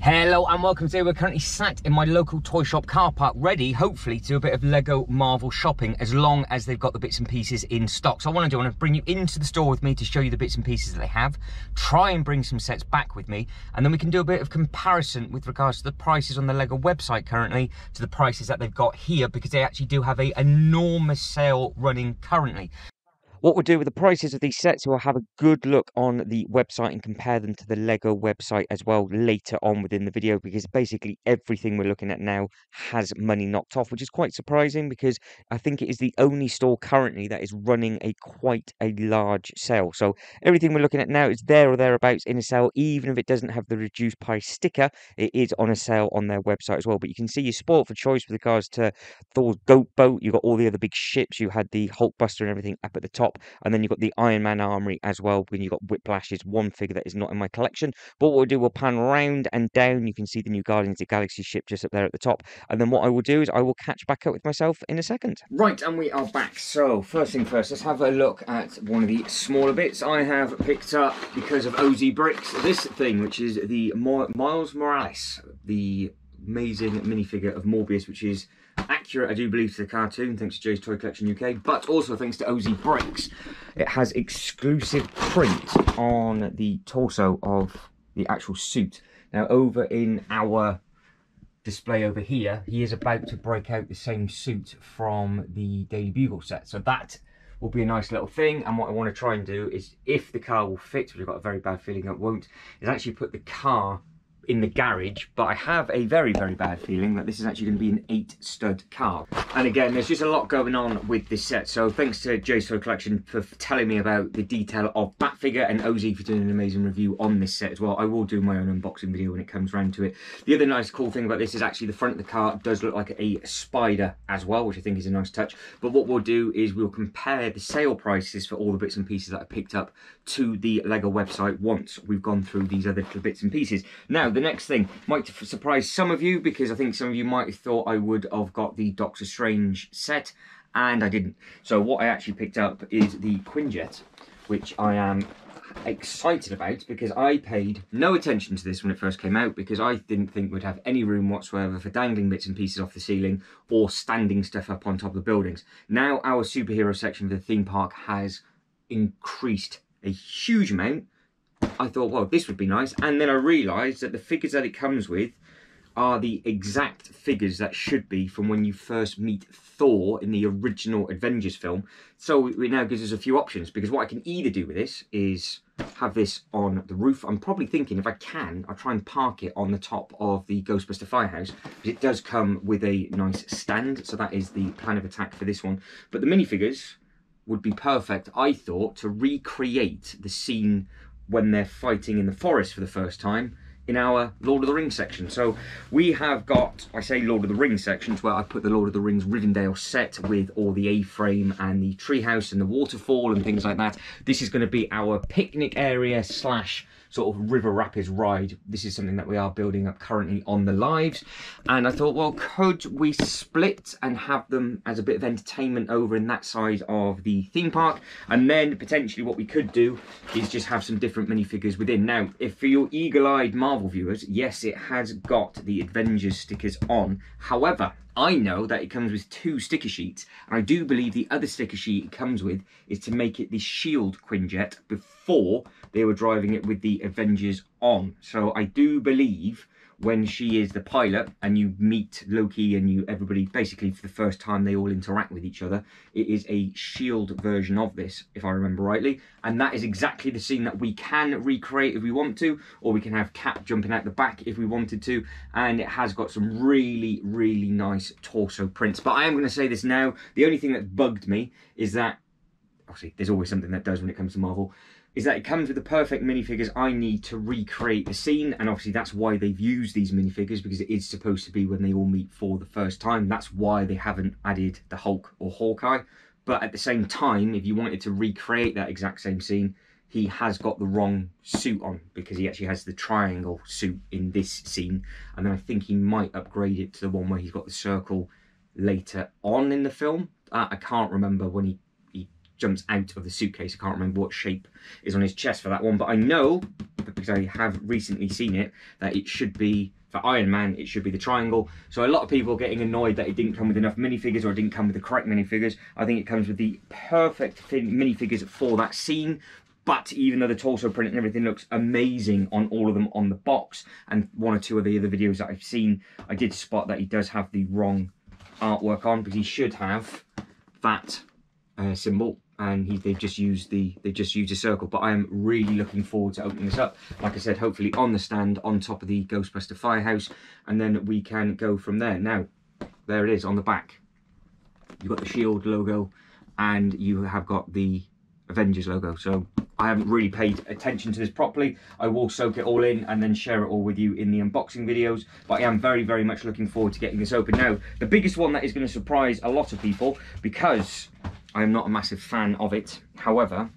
Hello and welcome. Today we're currently sat in my local toy shop car park, ready hopefully to do a bit of Lego Marvel shopping, as long as they've got the bits and pieces in stock. So I want to bring you into the store with me to show you the bits and pieces that they have, try and bring some sets back with me, and then we can do a bit of comparison with regards to the prices on the Lego website currently to the prices that they've got here, because they actually do have an enormous sale running currently. What we'll do with the prices of these sets, we'll have a good look on the website and compare them to the Lego website as well later on within the video, because basically everything we're looking at now has money knocked off, which is quite surprising because I think it is the only store currently that is running quite a large sale. So everything we're looking at now is there or thereabouts in a sale. Even if it doesn't have the reduced price sticker, it is on a sale on their website as well. But you can see you're spoiled for choice with regards to Thor's goat boat. You've got all the other big ships. You had the Hulkbuster and everything up at the top. And then you've got the Iron Man armory as well. When you've got Whiplash is one figure that is not in my collection. But what we'll do, we'll pan round and down. You can see the new Guardians of the Galaxy ship just up there at the top. And then what I will do is I will catch back up with myself in a second. Right, and we are back. So first thing first, let's have a look at one of the smaller bits. I have picked up, because of OZ Bricks, this thing, which is the Miles Morales, the amazing minifigure of Morbius, which is accurate, I do believe, to the cartoon, thanks to Jay's Toy Collection UK, but also thanks to OZ Bricks. It has exclusive print on the torso of the actual suit. Now, over in our display over here, he is about to break out the same suit from the Daily Bugle set. So that will be a nice little thing. And what I want to try and do is, if the car will fit, which I've got a very bad feeling it won't, is actually put the car in the garage. But I have a very, very bad feeling that this is actually going to be an 8-stud car. And again, there's just a lot going on with this set. So thanks to Jay's Toy Collection for telling me about the detail of that figure, and OZ for doing an amazing review on this set as well. I will do my own unboxing video when it comes round to it. The other nice cool thing about this is actually the front of the car does look like a spider as well, which I think is a nice touch. But what we'll do is we'll compare the sale prices for all the bits and pieces that I picked up to the Lego website once we've gone through these other little bits and pieces. Now, the next thing might surprise some of you, because I think some of you might have thought I would have got the Doctor Strange set, and I didn't. So what I actually picked up is the Quinjet, which I am excited about, because I paid no attention to this when it first came out, because I didn't think we'd have any room whatsoever for dangling bits and pieces off the ceiling or standing stuff up on top of the buildings. Now our superhero section of the theme park has increased a huge amount. I thought, well, this would be nice, and then I realised that the figures that it comes with are the exact figures that should be from when you first meet Thor in the original Avengers film. So it now gives us a few options, because what I can either do with this is have this on the roof. I'm probably thinking, if I can, I'll try and park it on the top of the Ghostbuster Firehouse, because it does come with a nice stand. So that is the plan of attack for this one. But the minifigures would be perfect, I thought, to recreate the scene when they're fighting in the forest for the first time in our Lord of the Rings section. So we have got, I say Lord of the Rings sections, where I put the Lord of the Rings Rivendell set with all the A-frame and the treehouse and the waterfall and things like that. This is going to be our picnic area slash sort of river rapids ride. This is something that we are building up currently on the lives, and I thought, well, could we split and have them as a bit of entertainment over in that side of the theme park, and then potentially what we could do is just have some different minifigures within. Now, if for your eagle-eyed Marvel viewers, yes, it has got the Avengers stickers on. However, I know that it comes with 2 sticker sheets, and I do believe the other sticker sheet it comes with is to make it the Shield Quinjet before they were driving it with the Avengers on. So I do believe when she is the pilot and you meet Loki and everybody basically for the first time they all interact with each other, it is a Shield version of this, if I remember rightly, and that is exactly the scene that we can recreate if we want to, or we can have Cap jumping out the back if we wanted to, and it has got some really, really nice torso prints. But I am going to say this now, the only thing that's bugged me is that, obviously there's always something that does when it comes to Marvel, is that it comes with the perfect minifigures I need to recreate the scene, and obviously that's why they've used these minifigures, because it is supposed to be when they all meet for the first time. That's why they haven't added the Hulk or Hawkeye. But at the same time, if you wanted to recreate that exact same scene, he has got the wrong suit on, because he actually has the triangle suit in this scene, and then I think he might upgrade it to the one where he's got the circle later on in the film. I can't remember when he jumps out of the suitcase. I can't remember what shape is on his chest for that one, but I know, because I have recently seen it, that it should be, for Iron Man, it should be the triangle. So a lot of people are getting annoyed that it didn't come with enough minifigures, or it didn't come with the correct minifigures. I think it comes with the perfect minifigures for that scene. But even though the torso print and everything looks amazing on all of them on the box, and one or two of the other videos that I've seen, I did spot that he does have the wrong artwork on, because he should have that symbol, and they've just used a circle. But I am really looking forward to opening this up, like I said, hopefully on the stand on top of the Ghostbuster Firehouse, and then we can go from there. Now there it is on the back. You've got the Shield logo and you have got the Avengers logo. So I haven't really paid attention to this properly. I will soak it all in and then share it all with you in the unboxing videos, but I am very, very much looking forward to getting this open. Now, the biggest one that is going to surprise a lot of people, because I am not a massive fan of it. However,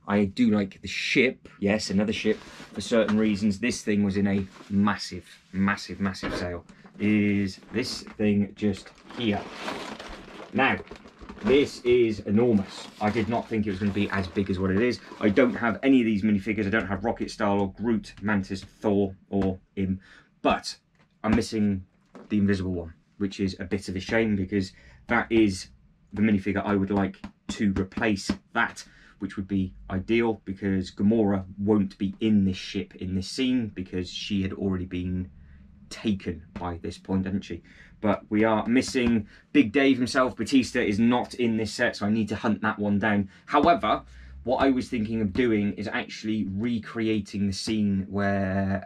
I do like the ship. Yes, another ship for certain reasons. This thing was in a massive, massive, massive sale. Is this thing just here? Now, this is enormous. I did not think it was going to be as big as what it is. I don't have any of these minifigures. I don't have Rocket Style or Groot, Mantis, Thor or him, but I'm missing the invisible one, which is a bit of a shame, because that is the minifigure I would like to replace that, which would be ideal, because Gamora won't be in this ship in this scene, because she had already been taken by this point, hadn't she? But we are missing Big Dave himself. Batista is not in this set, so I need to hunt that one down. However, what I was thinking of doing is actually recreating the scene where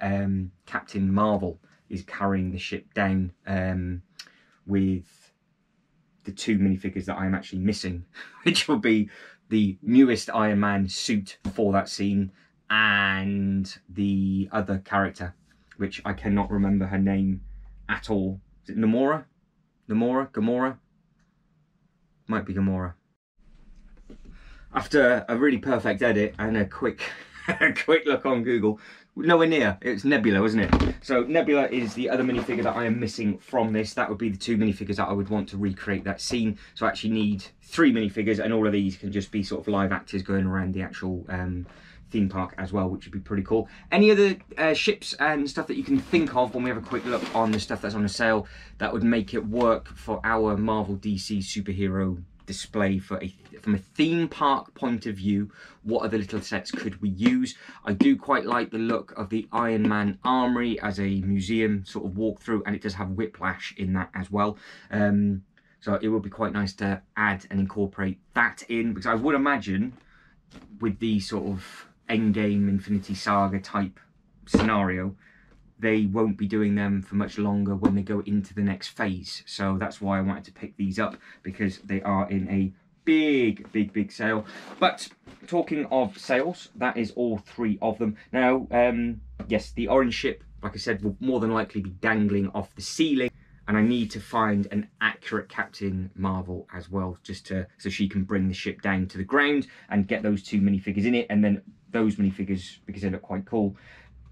Captain Marvel is carrying the ship down with the two minifigures that I'm actually missing, which will be the newest Iron Man suit for that scene and the other character, which I cannot remember her name at all. Is it Namora? Gamora? Might be Gamora. After a really perfect edit and a quick look on Google, nowhere near. It's Nebula, wasn't it? So Nebula is the other minifigure that I am missing from this. That would be the two minifigures that I would want to recreate that scene. So I actually need 3 minifigures, and all of these can just be sort of live actors going around the actual theme park as well, which would be pretty cool. Any other ships and stuff that you can think of when we have a quick look on the stuff that's on the sale that would make it work for our Marvel DC superhero display from a theme park point of view? What other little sets could we use? I do quite like the look of the Iron Man Armory as a museum sort of walkthrough, and it does have Whiplash in that as well. So it would be quite nice to add and incorporate that in, because I would imagine with the sort of Endgame, Infinity Saga type scenario, they won't be doing them for much longer when they go into the next phase. So that's why I wanted to pick these up, because they are in a big sale. But talking of sales, that is all 3 of them. Now, yes, the orange ship, like I said, will more than likely be dangling off the ceiling, and I need to find an accurate Captain Marvel as well, just so she can bring the ship down to the ground and get those 2 minifigures in it, and then those minifigures, because they look quite cool,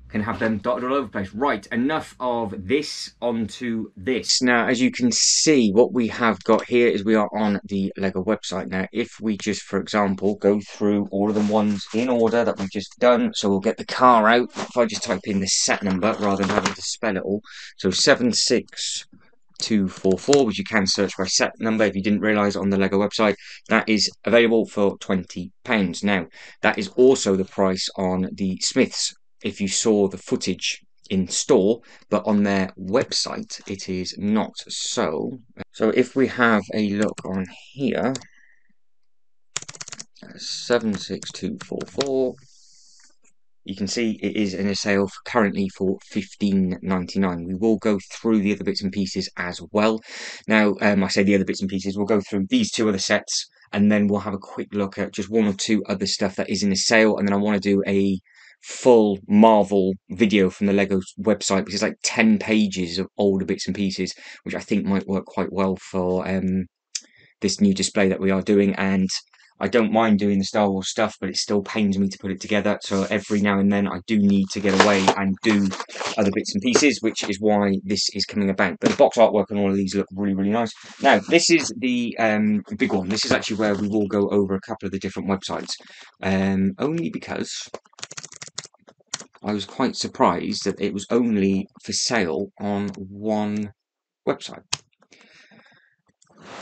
can have them dotted all over the place. Right, enough of this, onto this. Now, as you can see, what we have got here is we are on the Lego website. Now, if we just, for example, go through all of the ones in order that we've just done, so we'll get the car out. If I just type in the set number rather than having to spell it all, so 76244, which you can search by set number if you didn't realise on the Lego website, that is available for £20. Now, that is also the price on the Smiths, if you saw the footage in store, but on their website it is not so. So if we have a look on here, 76244, you can see it is in a sale currently for £15.99. We will go through the other bits and pieces as well. Now, I say the other bits and pieces, we'll go through these 2 other sets, and then we'll have a quick look at just 1 or 2 other stuff that is in a sale, and then I want to do a full Marvel video from the Lego website, because it's like 10 pages of older bits and pieces, which I think might work quite well for this new display that we are doing. And I don't mind doing the Star Wars stuff, but it still pains me to put it together. So every now and then I do need to get away and do other bits and pieces, which is why this is coming about. But the box artwork on all of these look really, really nice. Now, this is the big one. This is actually where we will go over a couple of the different websites, only because I was quite surprised that it was only for sale on one website.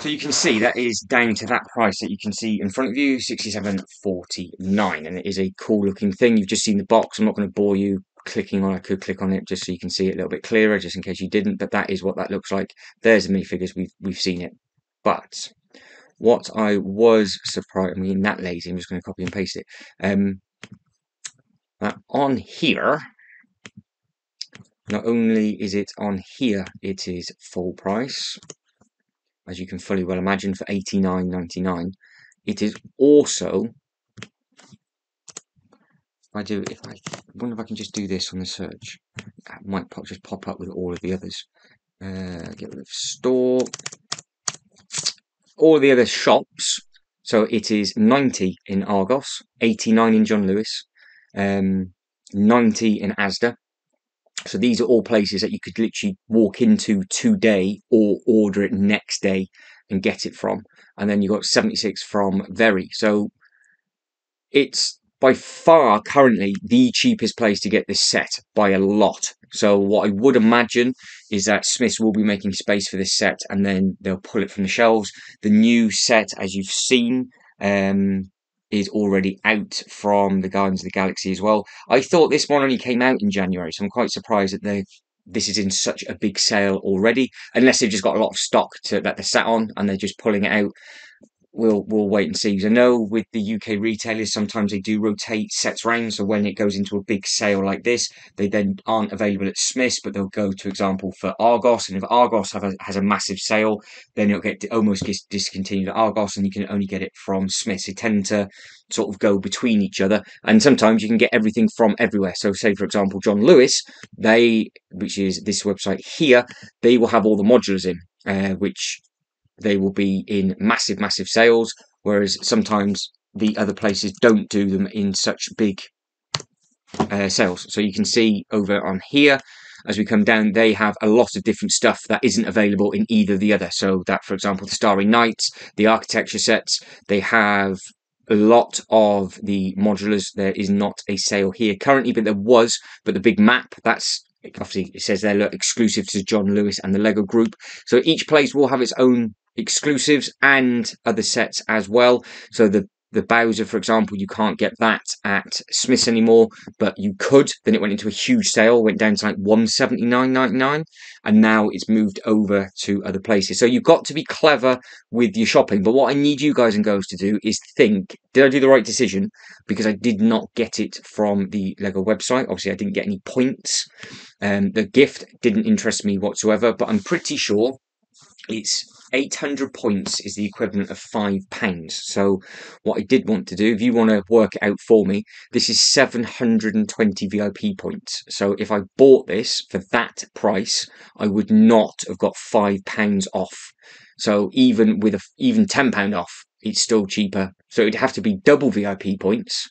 So you can see that is down to that price that you can see in front of you, £67.49, and it is a cool looking thing. You've just seen the box. I'm not going to bore you clicking on. I could click on it just so you can see it a little bit clearer, just in case you didn't. But that is what that looks like. There's the minifigures. We've seen it. But what I was surprised, I mean, that lazy. I'm just going to copy and paste it. On here, not only is it on here, it is full price, as you can fully well imagine, for £89.99. It is also, I wonder if I can just do this on the search. It might just pop up with all of the others. Get rid of store. All the other shops. So it is 90 in Argos, 89 in John Lewis, 90 in Asda. So these are all places that you could literally walk into today or order it next day and get it from. And then you've got 76 from Very. So it's by far currently the cheapest place to get this set by a lot. So what I would imagine is that Smiths will be making space for this set and then they'll pull it from the shelves. The new set, as you've seen, is already out from the Guardians of the Galaxy as well. I thought this one only came out in January, so I'm quite surprised that this is in such a big sale already, unless they've just got a lot of stock that they're sat on and they're just pulling it out. We'll wait and see. I know with the UK retailers, sometimes they do rotate sets round. So when it goes into a big sale like this, they then aren't available at Smiths, but they'll go, to example, for Argos. And if Argos has a massive sale, then it'll get almost discontinued at Argos, and you can only get it from Smiths. They tend to sort of go between each other, and sometimes you can get everything from everywhere. So say, for example, John Lewis, which is this website here, they will have all the modulars in, which they will be in massive, massive sales, whereas sometimes the other places don't do them in such big sales. So you can see over on here, as we come down, they have a lot of different stuff that isn't available in either the other. So that, for example, the Starry Nights, the architecture sets, they have a lot of the modulars. There is not a sale here currently, but there was. But the big map, that's obviously, it says they're exclusive to John Lewis and the Lego Group. So each place will have its own exclusives and other sets as well. So the Bowser, for example, you can't get that at Smiths anymore, but you could. Then it went into a huge sale, went down to like £179.99, and now it's moved over to other places. So you've got to be clever with your shopping. But what I need you guys and girls to do is think, did I do the right decision? Because I did not get it from the Lego website. Obviously, I didn't get any points. The gift didn't interest me whatsoever, but I'm pretty sure it's 800 points is the equivalent of £5. So what I did want to do, if you want to work it out for me, this is 720 VIP points. So if I bought this for that price, I would not have got £5 off. So even with even £10 off, it's still cheaper. So it'd have to be double VIP points,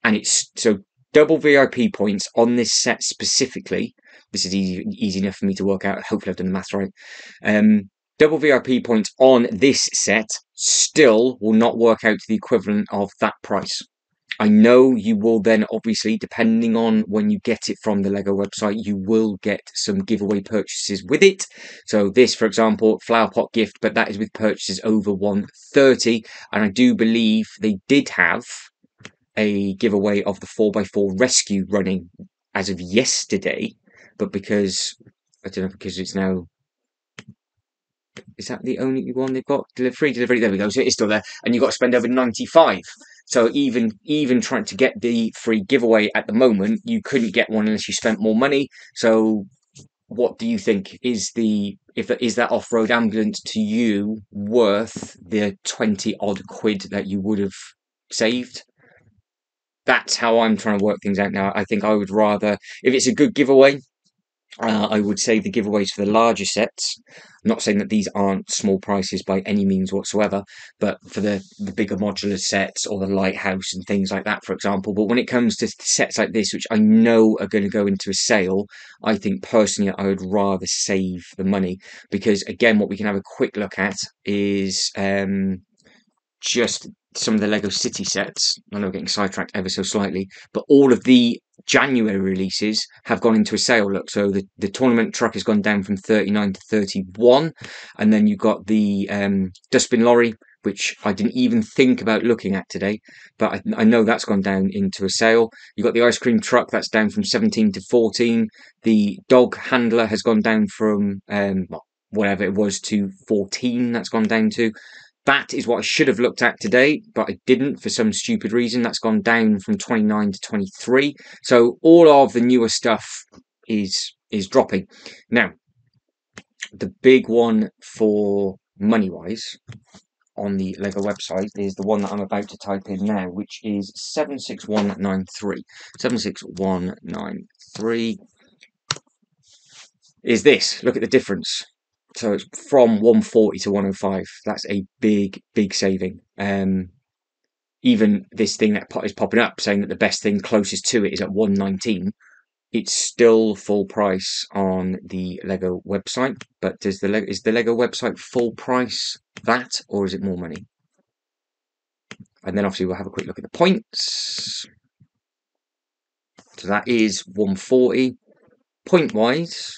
and it's so double VIP points on this set specifically. This is easy enough for me to work out. Hopefully I've done the math right. Double VIP points on this set still will not work out to the equivalent of that price. I know you will then, obviously, depending on when you get it from the Lego website, you will get some giveaway purchases with it. So this, for example, flower pot gift, but that is with purchases over 130. And I do believe they did have a giveaway of the 4x4 rescue running as of yesterday, but because, I don't know, because it's now, is that the only one they've got? Free delivery, there we go. So it's still there, and you've got to spend over 95. So even trying to get the free giveaway at the moment, you couldn't get one unless you spent more money. So what do you think? Is that off-road ambulance to you worth the 20 odd quid that you would have saved? That's how I'm trying to work things out now. I think I would rather, if it's a good giveaway, I would say the giveaways for the larger sets. I'm not saying that these aren't small prices by any means whatsoever, but for the bigger modular sets or the lighthouse and things like that, for example. But when it comes to sets like this, which I know are going to go into a sale, I think personally I would rather save the money, because again, what we can have a quick look at is just some of the Lego City sets. I know we're getting sidetracked ever so slightly, but all of the January releases have gone into a sale. Look, so the tournament truck has gone down from 39 to 31, and then you've got the dustbin lorry, which I didn't even think about looking at today, but I know that's gone down into a sale. You've got the ice cream truck, that's down from 17 to 14. The dog handler has gone down from whatever it was to 14, that's gone down to. That is what I should have looked at today, but I didn't for some stupid reason. That's gone down from 29 to 23. So all of the newer stuff is dropping. Now, the big one for money-wise on the Lego website is the one that I'm about to type in now, which is 76193. 76193 is this. Look at the difference. So it's from 140 to 105. That's a big saving. Even this thing that is popping up saying that the best thing closest to it is at 119. It's still full price on the Lego website. But is the Lego website full price that, or is it more money? And then obviously we'll have a quick look at the points. So that is 140. Point wise,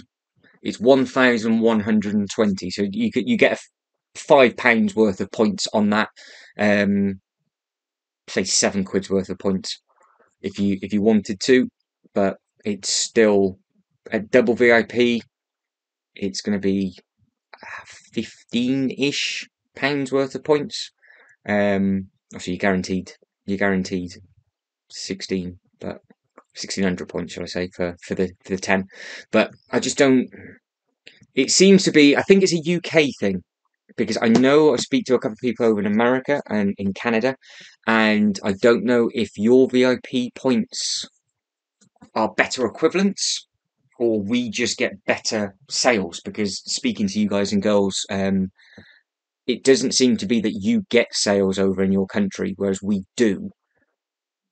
it's 1,120. So you get £5 worth of points on that. Say £7 worth of points if you wanted to, but it's still at double VIP. It's going to be 15-ish pounds worth of points. Obviously you're guaranteed 16, but 1,600 points, shall I say, for the 10. But I just don't. It seems to be. I think it's a UK thing, because I know I speak to a couple of people over in America and in Canada, and I don't know if your VIP points are better equivalents or we just get better sales. Because speaking to you guys and girls, it doesn't seem to be that you get sales over in your country, whereas we do.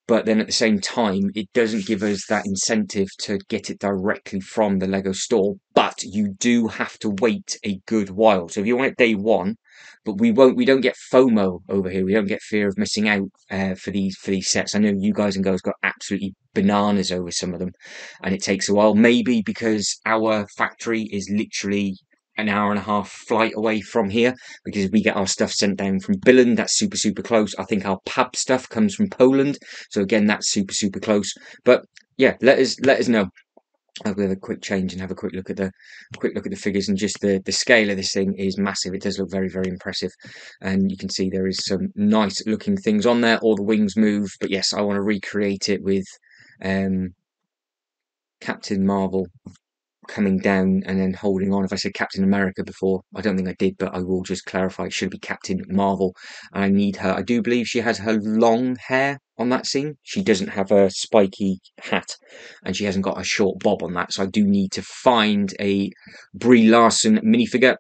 But then at the same time, it doesn't give us that incentive to get it directly from the Lego store. But you do have to wait a good while. So if you want it day one, but we don't get FOMO over here. We don't get fear of missing out for these sets. I know you guys and girls got absolutely bananas over some of them, and it takes a while. Maybe because our factory is literally an hour and a half flight away from here, because we get our stuff sent down from Billund. That's super close. I think our pub stuff comes from Poland, so again that's super close. But yeah, let us know. I'll have a quick change and have a quick look at the figures, and just the scale of this thing is massive. It does look very impressive, and you can see there is some nice looking things on there. All the wings move, but yes, I want to recreate it with Captain Marvel coming down and then holding on. If I said Captain America before, I don't think I did, but I will just clarify. It should be Captain Marvel, and I need her. I do believe she has her long hair on that scene. She doesn't have a spiky hat, and she hasn't got a short bob on that. So I do need to find a Brie Larson minifigure,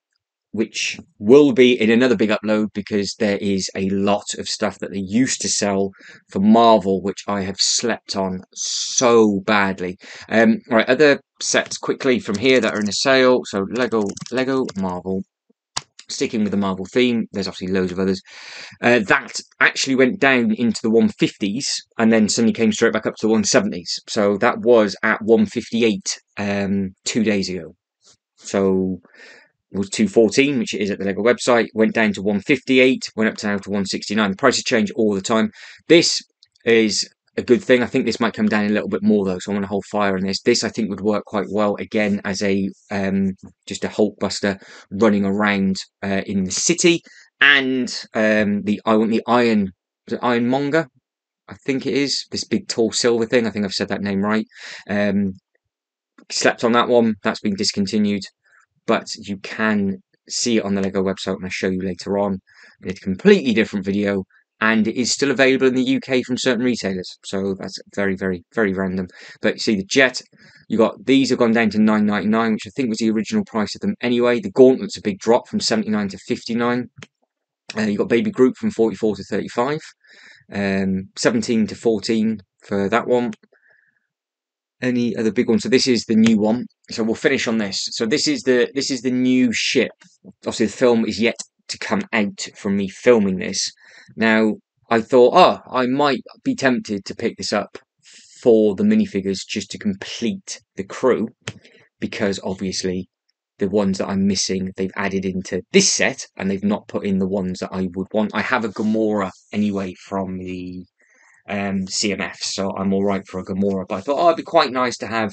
which will be in another big upload, because there is a lot of stuff that they used to sell for Marvel, which I have slept on so badly. Right, other sets quickly from here that are in a sale. So Lego Marvel. Sticking with the Marvel theme, there's obviously loads of others. That actually went down into the 150s and then suddenly came straight back up to the 170s. So that was at 158 2 days ago. So it was 214, which it is at the Lego website, went down to 158, went up to now to 169. The prices change all the time. This is a good thing. I think this might come down a little bit more though, so I'm going to hold fire on this. This I think would work quite well again as a just a Hulkbuster running around in the city. And I want the Ironmonger, I think it is, this big tall silver thing. I think I've said that name right. Slept on that one. That's been discontinued, but you can see it on the Lego website, and I'll show you later on in a completely different video and it is still available in the UK from certain retailers. So that's very, very, very random. But you see the Jet, you got these have gone down to £9.99, which I think was the original price of them anyway. The Gauntlet's a big drop from 79 to 59. You got Baby Groot from 44 to 35. 17 to 14 for that one. Any other big ones? So this is the new one. So we'll finish on this. So this is the new ship. Obviously, the film is yet to come out from me filming this. Now, I thought, oh, I might be tempted to pick this up for the minifigures just to complete the crew, because obviously the ones that I'm missing, they've added into this set, and they've not put in the ones that I would want. I have a Gamora anyway from the CMF, so I'm all right for a Gamora. But I thought, oh, it'd be quite nice to have,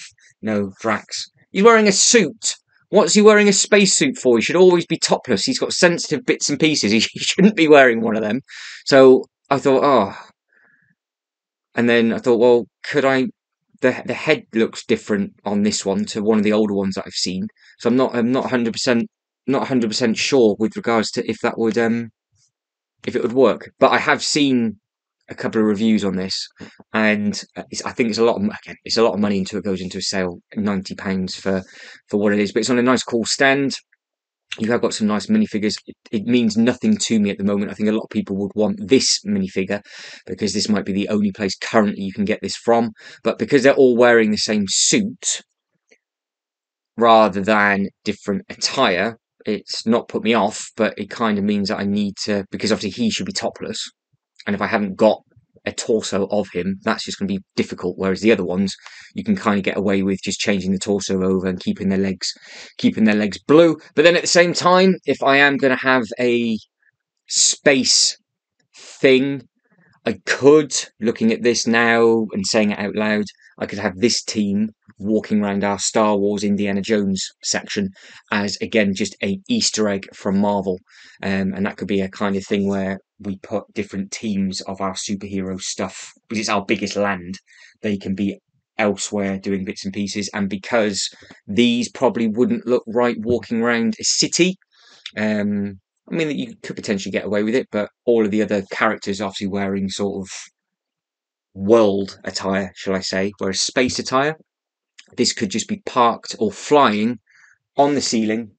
Drax. He's wearing a suit. What's he wearing a spacesuit for? He should always be topless. He's got sensitive bits and pieces. He shouldn't be wearing one of them. So I thought, oh. And then I thought, well, could I? The head looks different on this one to one of the older ones that I've seen. So I'm not 100% sure with regards to if that would if it would work. But I have seen a couple of reviews on this, and I think it's a lot of money until it goes into a sale. £90 for what it is, but it's on a nice, cool stand. You have got some nice minifigures. It means nothing to me at the moment. I think a lot of people would want this minifigure because this might be the only place currently you can get this from. But because they're all wearing the same suit rather than different attire, it's not put me off, but it kind of means that I need to, because obviously he should be topless. And if I haven't got a torso of him, that's just going to be difficult. Whereas the other ones, you can kind of get away with just changing the torso over and keeping their legs blue. But then at the same time, if I am going to have a space thing, I could, looking at this now and saying it out loud, I could have this team walking around our Star Wars Indiana Jones section as, again, just a Easter egg from Marvel. And that could be a kind of thing where we put different teams of our superhero stuff, because it's our biggest land. They can be elsewhere doing bits and pieces. And because these probably wouldn't look right walking around a city, I mean, you could potentially get away with it, but all of the other characters obviously wearing sort of world attire, shall I say, whereas space attire, this could just be parked or flying on the ceiling,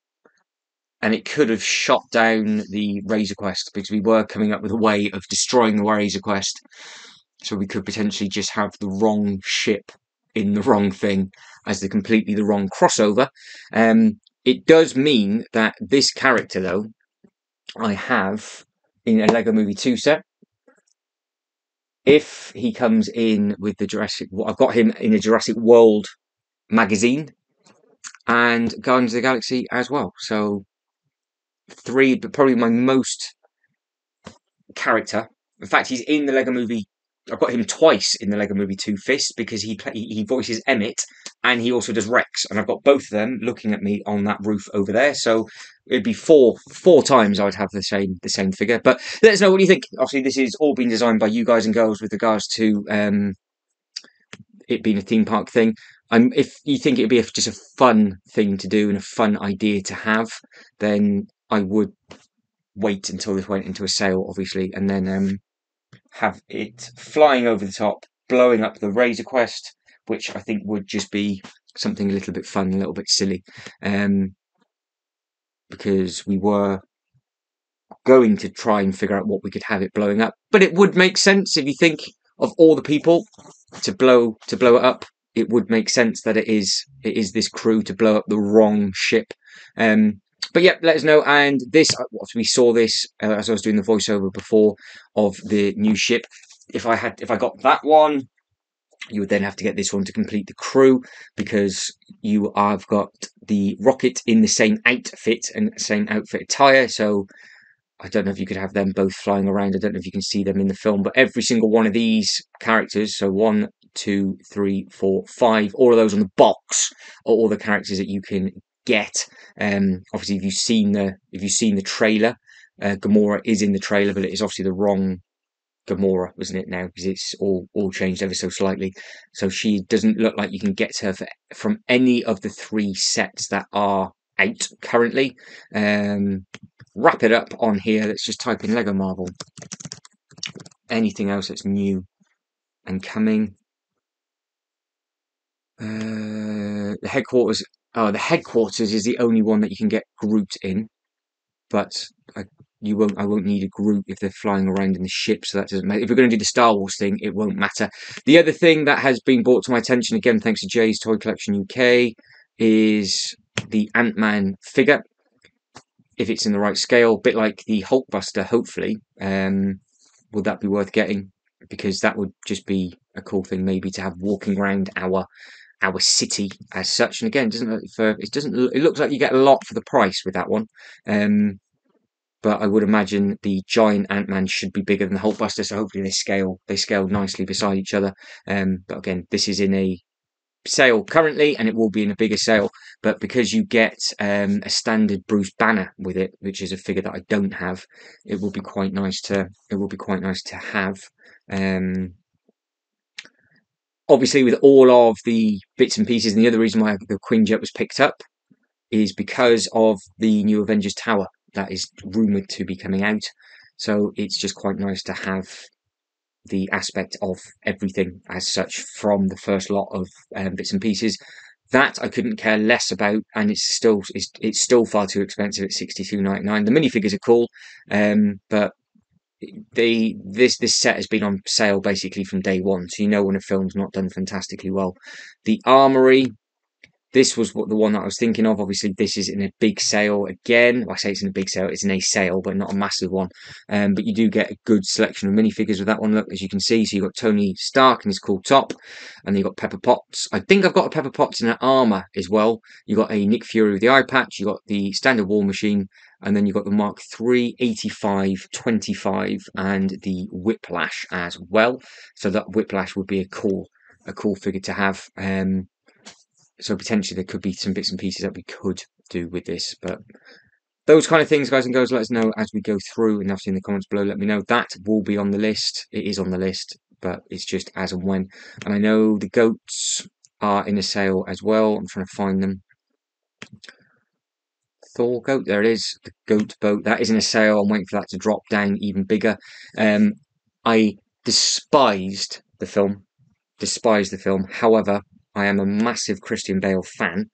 and it could have shot down the Razor Quest, because we were coming up with a way of destroying the Razor Quest, so we could potentially just have the wrong ship in the wrong thing as completely the wrong crossover. It does mean that this character, though, I have in a Lego Movie 2 set. If he comes in with the I've got him in a Jurassic World magazine and Guardians of the Galaxy as well. So three, but probably my most character. In fact, he's in the Lego Movie. I've got him twice in the Lego Movie 2 Fist, because he voices Emmett and he also does Rex, and I've got both of them looking at me on that roof over there. So it'd be four times I would have the same figure. But let us know what you think. Obviously, this is all been designed by you guys and girls with regards to it being a theme park thing. If you think it'd be just a fun thing to do and a fun idea to have, then I would wait until this went into a sale, obviously, and then have it flying over the top, blowing up the Razor Quest, which I think would just be something a little bit fun, a little bit silly, because we were going to try and figure out what we could have it blowing up. But it would make sense if you think of all the people to blow it up. It would make sense that it is this crew to blow up the wrong ship. But yeah, let us know. And this, we saw this as I was doing the voiceover before of the new ship. If I got that one, you would then have to get this one to complete the crew, because you have got the Rocket in the same outfit and same outfit attire. So I don't know if you could have them both flying around. I don't know if you can see them in the film, but every single one of these characters, so 1, 2, 3, 4, 5, all of those on the box are all the characters that you can get. Obviously, if you've seen the trailer, Gamora is in the trailer, but it is obviously the wrong Gamora, isn't it now? Because it's all changed ever so slightly. So she doesn't look like you can get her from any of the 3 sets that are out currently. Wrap it up on here. Let's just type in Lego Marvel. anything else that's new and coming. The headquarters. Oh, the headquarters is the only one that you can get Groot in, but I won't need a Groot if they're flying around in the ship, so that doesn't matter. If we're going to do the Star Wars thing, it won't matter. The other thing that has been brought to my attention, again thanks to Jay's Toy Collection UK, is the Ant-Man figure. If it's in the right scale, a bit like the Hulkbuster, hopefully, would that be worth getting? Because that would just be a cool thing, maybe, to have walking around our city as such. And again, it looks like you get a lot for the price with that one. But I would imagine the giant Ant-Man should be bigger than the Hulkbuster, so hopefully they scale nicely beside each other. But again, this is in a sale currently, and it will be in a bigger sale. But because you get a standard Bruce Banner with it, which is a figure that I don't have, it will be quite nice to have. Obviously, with all of the bits and pieces, and the other reason why the Queen Jet was picked up is because of the new Avengers Tower that is rumoured to be coming out. So it's just quite nice to have the aspect of everything as such from the first lot of bits and pieces. That I couldn't care less about, and it's still far too expensive at $62.99. The minifigures are cool, but this set has been on sale basically from day one, so you know when a film's not done fantastically well. The Armory, this was the one that I was thinking of. Obviously, this is in a big sale again. Well, I say it's in a big sale. It's in a sale, but not a massive one. But you do get a good selection of minifigures with that one, look, as you can see. So you've got Tony Stark in his cool top, and then you've got Pepper Potts. I think I've got a Pepper Potts in an armour as well. You've got a Nick Fury with the eye patch. You've got the standard War Machine, and then you've got the Mark III, 85, 25, and the Whiplash as well. So that Whiplash would be a cool figure to have. So potentially there could be some bits and pieces that we could do with this, but those kind of things, guys and girls, let us know as we go through, and obviously in the comments below, let me know. That will be on the list. It is on the list, but it's just as and when. And I know the goats are in a sale as well. I'm trying to find them. Thor goat, there it is. The goat boat, that is in a sale. I'm waiting for that to drop down even bigger. I despised the film. However, I am a massive Christian Bale fan,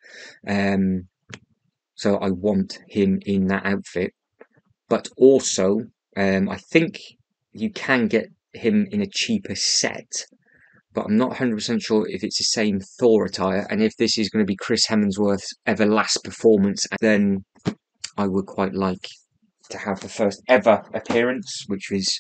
so I want him in that outfit. But also, I think you can get him in a cheaper set, but I'm not 100% sure if it's the same Thor attire. And if this is going to be Chris Hemsworth's last performance, then I would quite like to have the first ever appearance, which is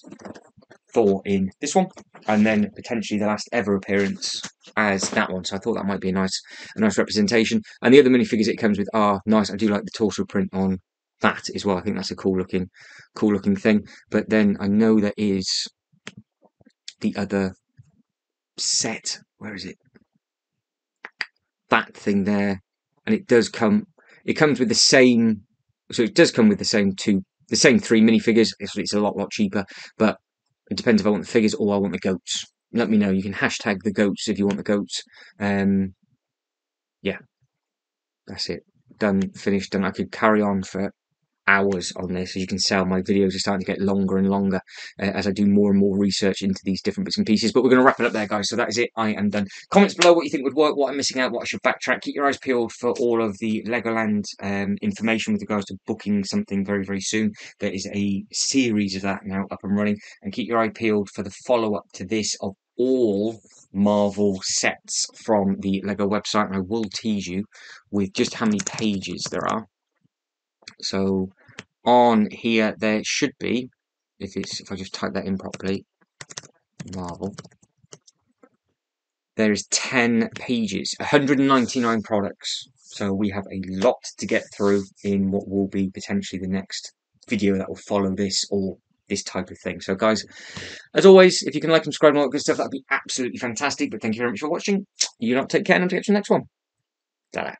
Thor in this one, and then potentially the last ever appearance as that one. So I thought that might be a nice representation. And the other minifigures it comes with are nice. I do like the torso print on that as well. I think that's a cool looking thing. But then I know there is the other set. Where is it? That thing there, and it does come. It comes with the same. So it does come with the same three minifigures. It's a lot cheaper, but it depends if I want the figures or I want the goats. Let me know. You can hashtag the goats if you want the goats. Yeah, that's it. Done, finished, done. I could carry on for hours on this. As you can tell, my videos are starting to get longer and longer as I do more and more research into these different bits and pieces. But we're going to wrap it up there, guys. So that is it. I am done. Comments below what you think would work, what I'm missing out, what I should backtrack. Keep your eyes peeled for all of the Legoland information with regards to booking something very, very soon. There is a series of that now up and running. And keep your eye peeled for the follow-up to this of all Marvel sets from the Lego website. And I will tease you with just how many pages there are. So on here there should be, if I just type that in properly, Marvel, there is 10 pages, 199 products. So we have a lot to get through in what will be potentially the next video that will follow this, or this type of thing. So guys, as always, if you can like and subscribe and all that good stuff, that'd be absolutely fantastic. But thank you very much for watching. You lot take care, and I'll catch you in the next one. Ta-da.